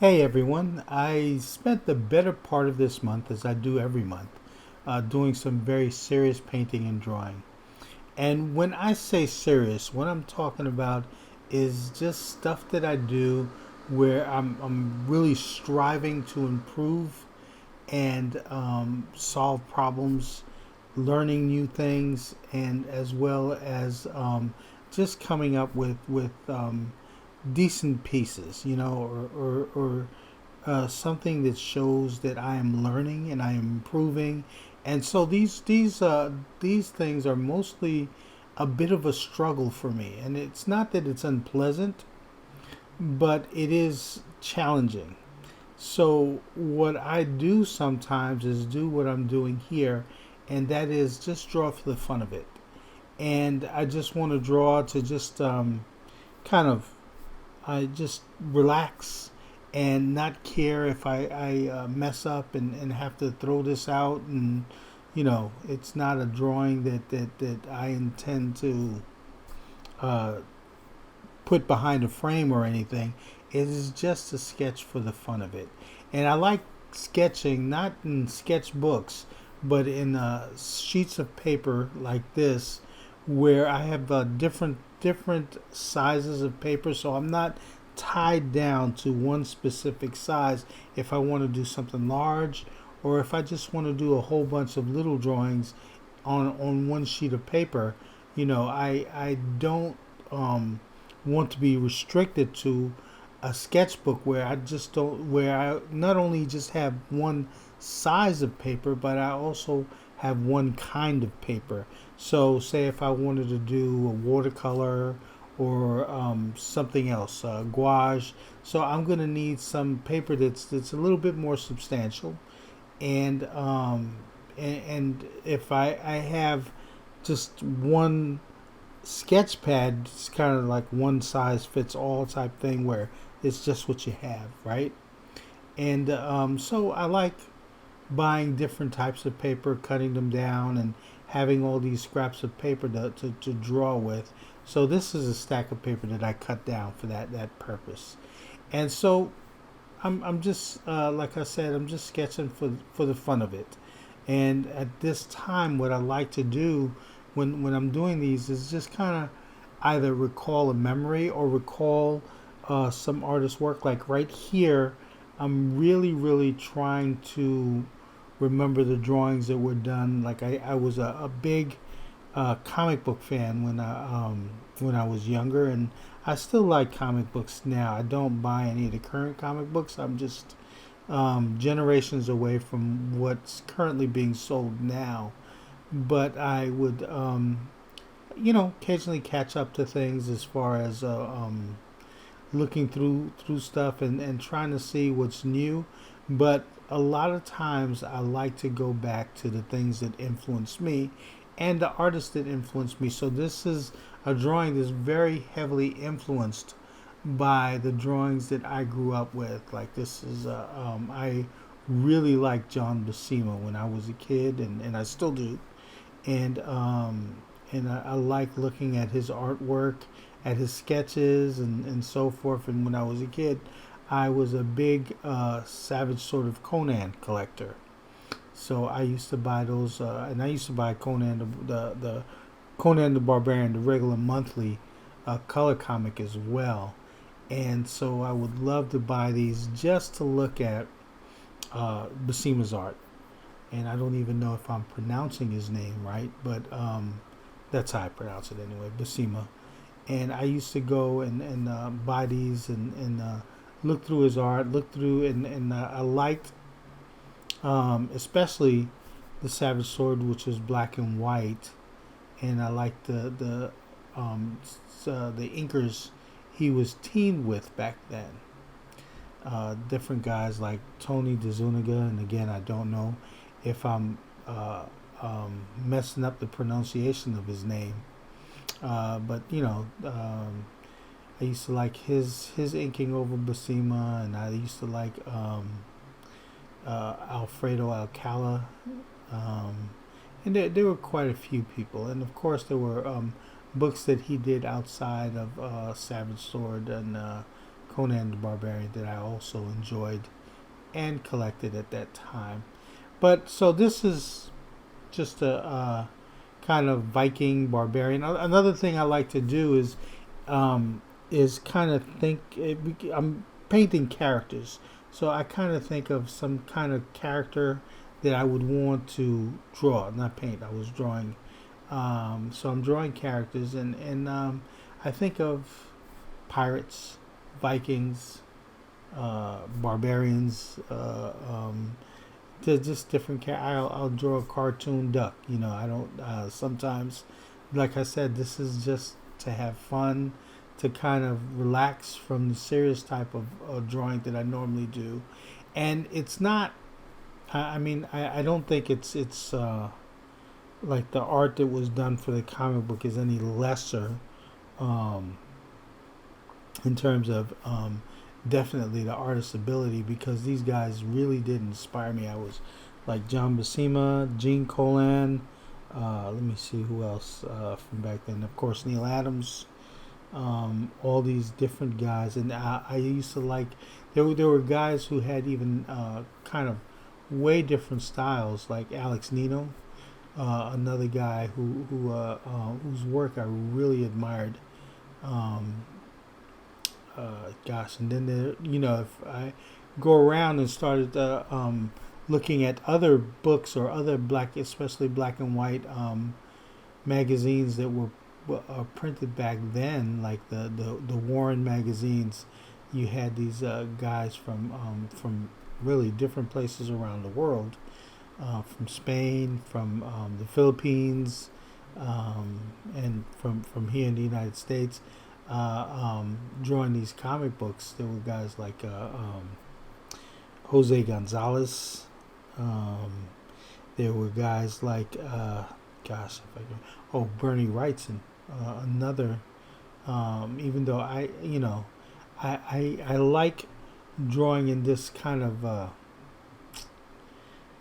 Hey everyone, I spent the better part of this month, as I do every month, doing some very serious painting and drawing. And when I say serious, what I'm talking about is just stuff that I do where I'm really striving to improve and solve problems, learning new things, and as well as just coming up with decent pieces, or something that shows that I am learning and I am improving. And so these things are mostly a bit of a struggle for me, and it's not that it's unpleasant, but it is challenging. So what I do sometimes is do what I'm doing here, and that is just draw for the fun of it. And I just want to draw to just kind of I just relax and not care if I mess up and have to throw this out. And, it's not a drawing that I intend to uh, put behind a frame or anything. It is just a sketch for the fun of it. And I like sketching, not in sketchbooks, but in sheets of paper like this, where I have different sizes of paper, so I'm not tied down to one specific size. If I want to do something large, or if I just want to do a whole bunch of little drawings on one sheet of paper, I don't want to be restricted to a sketchbook where I just don't where I not only just have one size of paper, but I also have one kind of paper. So say if I wanted to do a watercolor or something else, gouache. So I'm going to need some paper that's a little bit more substantial, and and if I have just one sketch pad, it's kind of like one size fits all type thing where it's just what you have, right? And so I like buying different types of paper, cutting them down, and having all these scraps of paper to draw with. So this is a stack of paper that I cut down for that purpose. And so I'm just like I said, I'm just sketching for the fun of it. And at this time, what I like to do when I'm doing these is just kind of either recall a memory or recall some artist's work. Like right here, I'm really trying to remember the drawings that were done. Like I was a big comic book fan when I was younger, and I still like comic books now. I don't buy any of the current comic books. I'm just generations away from what's currently being sold now. But I would, occasionally catch up to things as far as looking through stuff and trying to see what's new. But a lot of times I like to go back to the things that influenced me and the artists that influenced me. So this is a drawing that's very heavily influenced by the drawings that I grew up with. Like this is I really liked John Buscema when I was a kid, and I still do. And I like looking at his artwork, at his sketches, and so forth. And when I was a kid, I was a big Savage sort of Conan collector. So I used to buy those, and I used to buy Conan the Conan the Barbarian, the regular monthly color comic as well. And so I would love to buy these just to look at Buscema's art. And I don't even know if I'm pronouncing his name right, but that's how I pronounce it anyway, Buscema. And I used to go and buy these and look through his art, look through, and I liked especially the Savage Sword, which was black and white, and I liked the inkers he was teamed with back then. Different guys like Tony DeZuniga, and again, I don't know if I'm messing up the pronunciation of his name, but I used to like his inking over Buscema, and I used to like Alfredo Alcala, um, and there were quite a few people, and of course there were books that he did outside of Savage Sword and Conan the Barbarian that I also enjoyed and collected at that time. But so this is just a kind of Viking barbarian. Another thing I like to do is kind of think. I'm painting characters, so I kind of think of some kind of character that I would want to draw, not paint. I was drawing, so I'm drawing characters, and I think of pirates, Vikings, barbarians. There's just different. I'll draw a cartoon duck. I don't. Sometimes, like I said, this is just to have fun, to kind of relax from the serious type of drawing that I normally do, and it's not. I mean, I don't think it's like the art that was done for the comic book is any lesser, um, in terms of definitely the artist's ability, because these guys really did inspire me. I was like John Buscema, Gene Colan, let me see who else from back then. Of course, Neil Adams, all these different guys, and I used to like. There were guys who had even kind of way different styles, like Alex Nino, another guy whose work I really admired. Um, Gosh, and then if I go around and started looking at other books or other black, especially black and white magazines that were printed back then, like the Warren magazines, you had these guys from really different places around the world, from Spain, from the Philippines, and from here in the United States, drawing these comic books. There were guys like Jose Gonzalez. There were guys like, gosh, if I can, Bernie Wrightson, another. Even though I like drawing in this kind of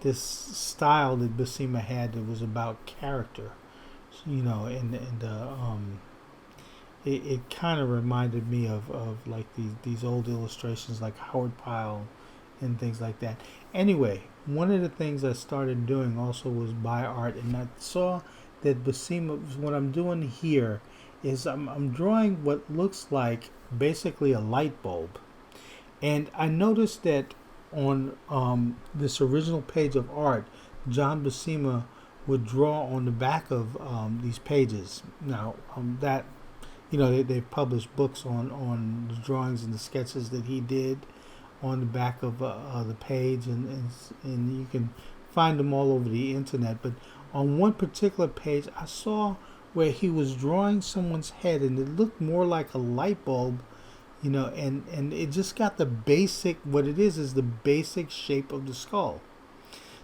this style that Buscema had that was about character, and it kind of reminded me of like these old illustrations like Howard Pyle and things like that. Anyway, one of the things I started doing also was buy art, and I saw that Buscema, what I'm doing here is I'm drawing what looks like basically a light bulb. And I noticed that on this original page of art, John Buscema would draw on the back of these pages. Now, that they've published books on the drawings and the sketches that he did on the back of the page, and you can find them all over the internet. But on one particular page, I saw where he was drawing someone's head, and it looked more like a light bulb, and it just got the basic. What it is the basic shape of the skull.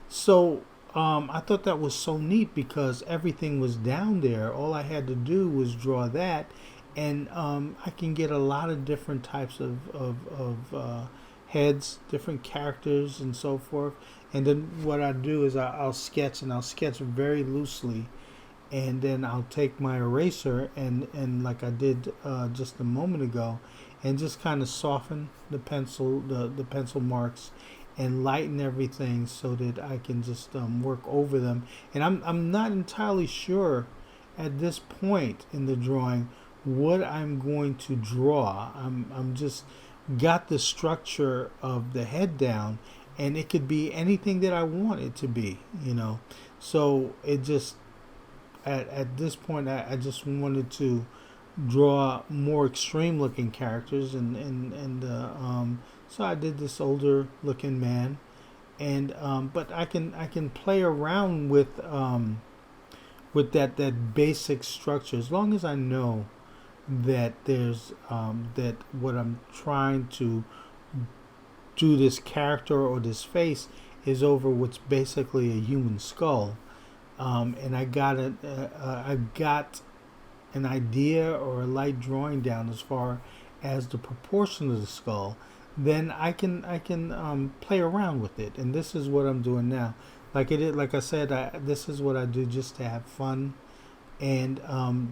So I thought that was so neat because everything was down there. All I had to do was draw that, and I can get a lot of different types of heads, different characters, and so forth. And then what I do is I'll sketch, and I'll sketch very loosely, and then I'll take my eraser and like I did just a moment ago, and just kind of soften the pencil marks and lighten everything so that I can just work over them. And I'm not entirely sure at this point in the drawing what I'm going to draw. I'm just got the structure of the head down, and it could be anything that I want it to be, So it just at this point I just wanted to draw more extreme looking characters, and so I did this older looking man, and but I can play around with that basic structure, as long as I know that there's that what I'm trying to do, this character or this face, is over what's basically a human skull, and I got an idea or a light drawing down as far as the proportion of the skull. Then I can play around with it, and this is what I'm doing now. Like I said, this is what I do just to have fun, and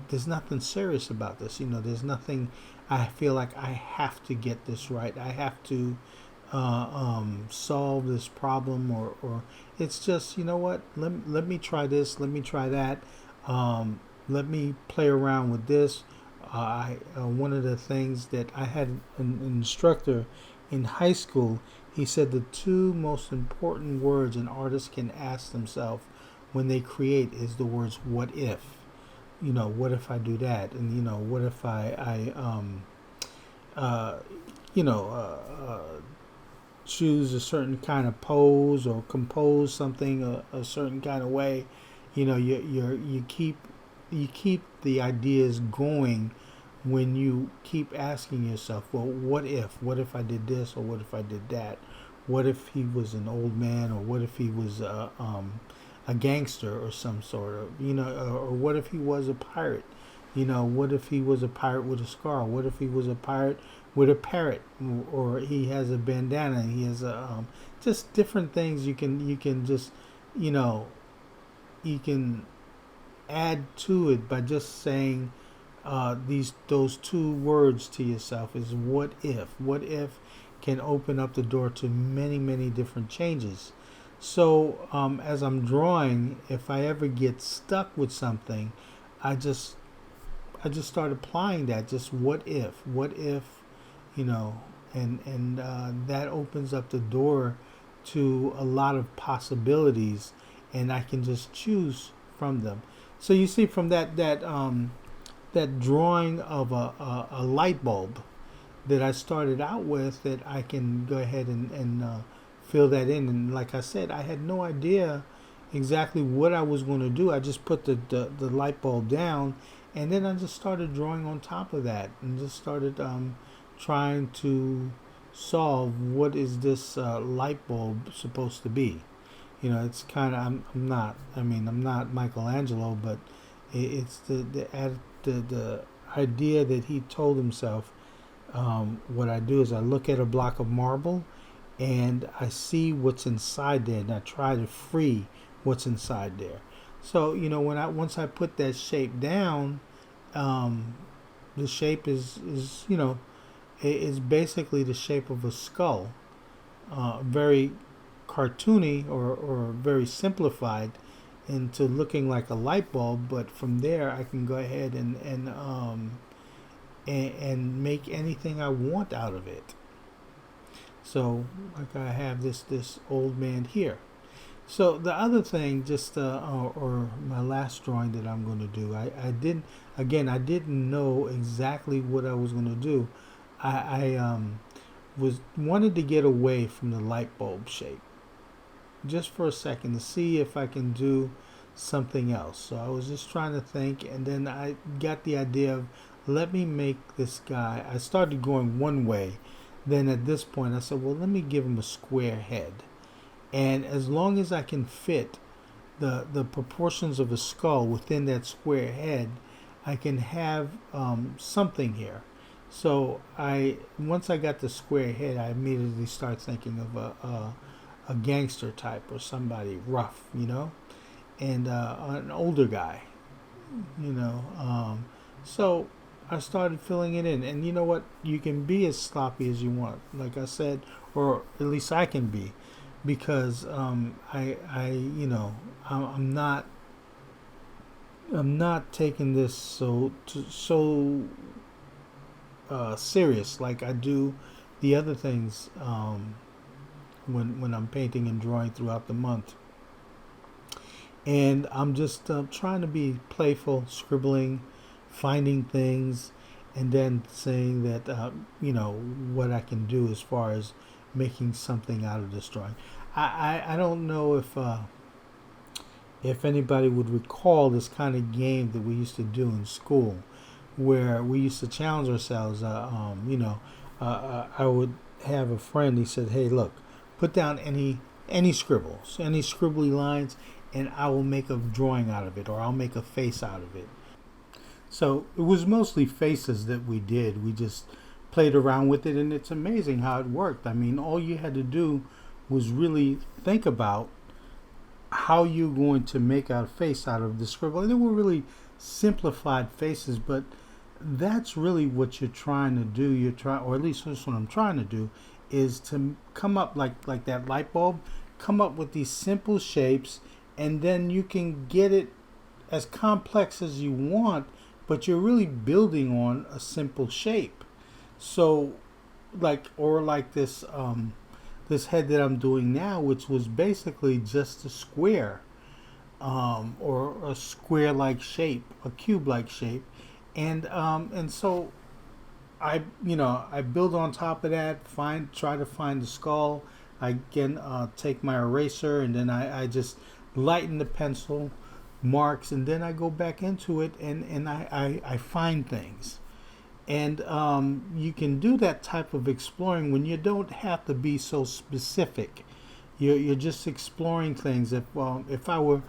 there's nothing serious about this. There's nothing I feel like I have to get this right. I have to solve this problem, or it's just, you know what, let me try this, let me try that, let me play around with this. One of the things that I had an instructor in high school, he said the two most important words an artist can ask themselves when they create is the words what if. What if I do that? And what if uh, you know, choose a certain kind of pose or compose something a certain kind of way. You keep the ideas going when you keep asking yourself, well, what if I did this, or what if I did that? What if he was an old man, or what if he was a gangster or some sort of, or what if he was a pirate? What if he was a pirate with a scar? What if he was a pirate with a parrot, or he has a bandana? He has just different things you can just, you know, you can add to it by just saying those two words to yourself is what if. What if can open up the door to many, many different changes. So as I'm drawing, if I ever get stuck with something, I just start applying that. Just what if, you know, and that opens up the door to a lot of possibilities, and I can just choose from them. So you see, from that drawing of a light bulb that I started out with, that I can go ahead and fill that in. And like I said, I had no idea exactly what I was going to do. I just put the light bulb down, and then I just started drawing on top of that, and just started trying to solve what is this light bulb supposed to be. It's kind of, I'm not Michelangelo, but it's the idea that he told himself. What I do is I look at a block of marble, and I see what's inside there, and I try to free what's inside there. So once I put that shape down, the shape is is basically the shape of a skull, very cartoony, or very simplified into looking like a light bulb. But from there, I can go ahead and make anything I want out of it. So, like, I have this old man here. So the other thing, just or my last drawing that I'm going to do, I didn't know exactly what I was going to do. I was wanted to get away from the light bulb shape just for a second to see if I can do something else. So I was just trying to think, and then I got the idea of, let me make this guy. I started going one way. Then at this point I said, well, let me give him a square head. And as long as I can fit the proportions of a skull within that square head, I can have something here. So once I got the square head, I immediately start thinking of a gangster type, or somebody rough, and an older guy, So I started filling it in, and you know what? You can be as sloppy as you want, like I said, or at least I can be, because I'm not taking this so serious like I do the other things when I'm painting and drawing throughout the month. And I'm just trying to be playful, scribbling, finding things, and then saying that what I can do as far as making something out of this drawing. I don't know if anybody would recall this kind of game that we used to do in school, where we used to challenge ourselves. I would have a friend. He said, "Hey, look, put down any scribbles, any scribbly lines, and I will make a drawing out of it, or I'll make a face out of it." So it was mostly faces that we did. We just played around with it, and it's amazing how it worked. I mean, all you had to do was really think about how you're going to make a face out of the scribble. And they were really simplified faces, but that's really what you're trying to do. You're trying, or at least that's what I'm trying to do, is to come up like that light bulb, come up with these simple shapes, and then you can get it as complex as you want, but you're really building on a simple shape. So, like this head that I'm doing now, which was basically just a square, or a square-like shape, a cube-like shape, and so I build on top of that, try to find the skull. I again take my eraser, and then I just lighten the pencil marks, and then I go back into it, and I find things. And you can do that type of exploring when you don't have to be so specific. You're just exploring things. If I were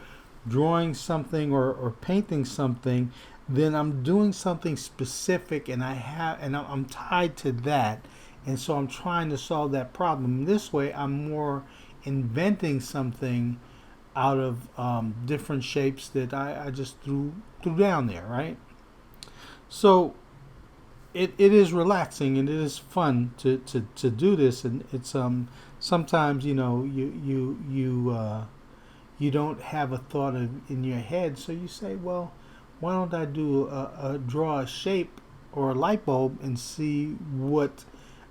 drawing something or painting something, then I'm doing something specific, and I'm tied to that, and so I'm trying to solve that problem. This way, I'm more inventing something out of different shapes that I just threw down there, right? So it is relaxing, and it is fun to do this, and it's sometimes you don't have a thought in your head, so you say, well, why don't I draw a shape or a light bulb and see what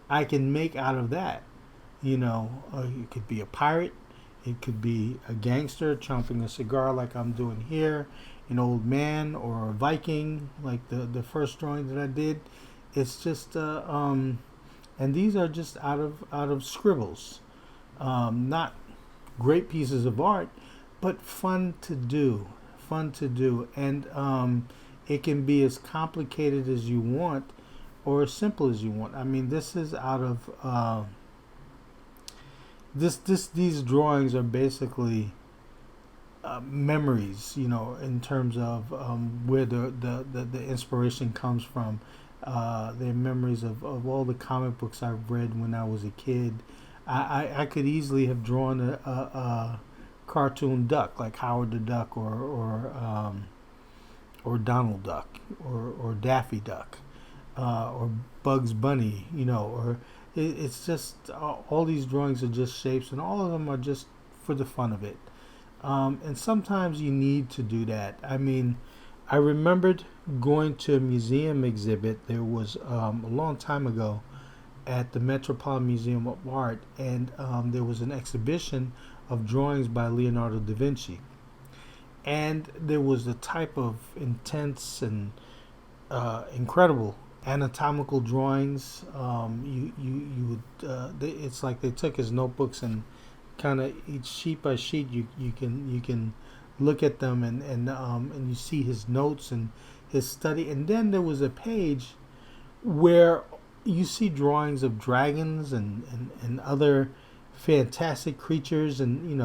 I can make out of that? It could be a pirate, it could be a gangster chomping a cigar like I'm doing here, an old man, or a Viking like the first drawing that I did. It's just and these are just out of scribbles, not great pieces of art, but fun to do, and it can be as complicated as you want or as simple as you want. I mean, this is out of these drawings are basically memories, in terms of where the inspiration comes from. They're memories of all the comic books I've read when I was a kid. I could easily have drawn a cartoon duck like Howard the Duck, or Donald Duck, or Daffy Duck, or Bugs Bunny, or it's just all these drawings are just shapes, and all of them are just for the fun of it. And sometimes you need to do that. I mean, I remembered going to a museum exhibit. There was a long time ago at the Metropolitan Museum of Art, and there was an exhibition of drawings by Leonardo da Vinci. And there was a type of intense and incredible anatomical drawings. It's like they took his notebooks, and kind of each sheet by sheet you can look at them, and you see his notes and his study. And then there was a page where you see drawings of dragons and other fantastic creatures, and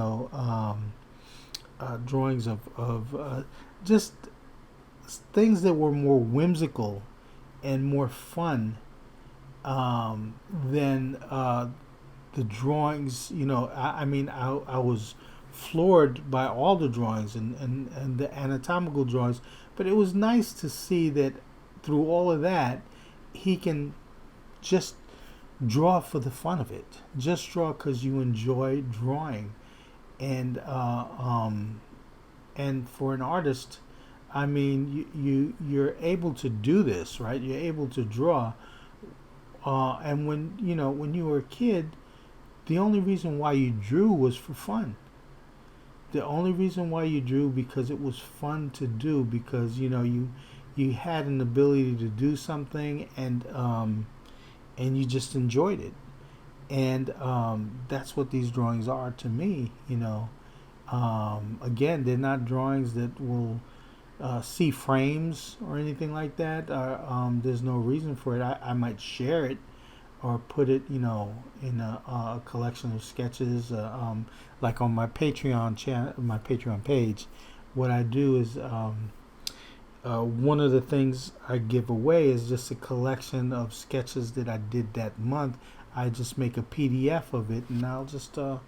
drawings of just things that were more whimsical and more fun than the drawings. I was floored by all the drawings and the anatomical drawings, but it was nice to see that through all of that, he can just draw for the fun of it. Just draw because you enjoy drawing, and for an artist, I mean, you're able to do this, right? You're able to draw, and when you were a kid, the only reason why you drew was for fun. The only reason why you drew because it was fun to do, because you had an ability to do something, and you just enjoyed it. And that's what these drawings are to me. Again, they're not drawings that will see frames or anything like that. There's no reason for it. I might share it or put it, in a collection of sketches, like on my Patreon channel, my Patreon page. What I do is one of the things I give away is just a collection of sketches that I did that month. I just make a PDF of it, and I'll just give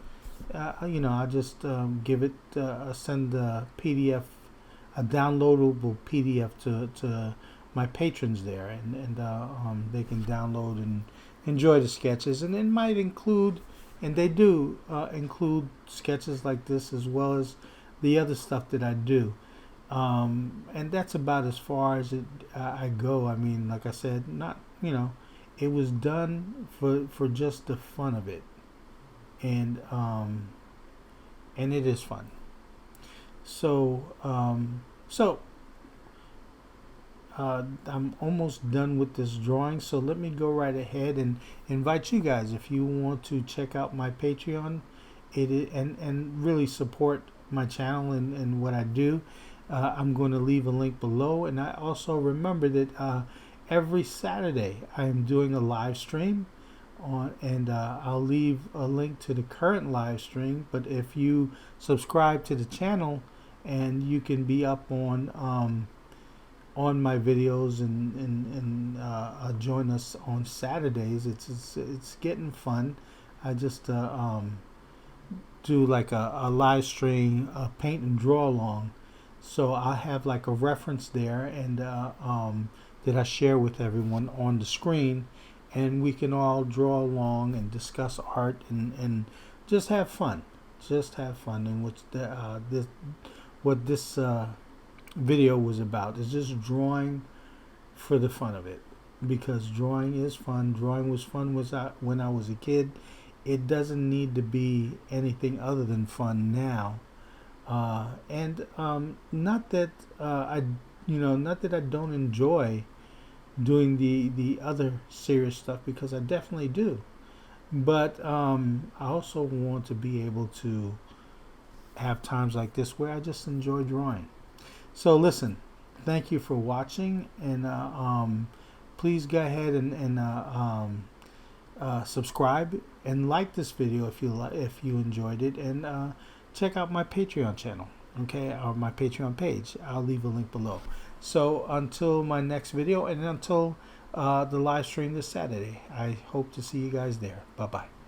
it, send the PDF, a downloadable PDF to my patrons there, and they can download and enjoy the sketches, and it might include, and they do include sketches like this as well as the other stuff that I do. And that's about as far as I go. I mean, like I said, not, it was done for just the fun of it, and it is fun. So I'm almost done with this drawing, so let me go right ahead and invite you guys, if you want to check out my Patreon, and really support my channel and what I do. I'm going to leave a link below, and I also remember that every Saturday I am doing a live stream and I'll leave a link to the current live stream. But if you subscribe to the channel, and you can be up on my videos and join us on Saturdays. It's getting fun. I just do like a live stream, a paint and draw along. So I have like a reference there, and that I share with everyone on the screen, and we can all draw along and discuss art and just have fun. Just have fun. And what this video was about is just drawing for the fun of it, because drawing is fun. Drawing was fun when I was a kid. It doesn't need to be anything other than fun now. And not that not that I don't enjoy doing the other serious stuff, because I definitely do. But I also want to be able to have times like this where I just enjoy drawing. So listen, thank you for watching, and please go ahead and subscribe and like this video if you enjoyed it, and check out my Patreon channel, okay, or my Patreon page. I'll leave a link below. So until my next video, and until the live stream this Saturday, I hope to see you guys there. Bye bye.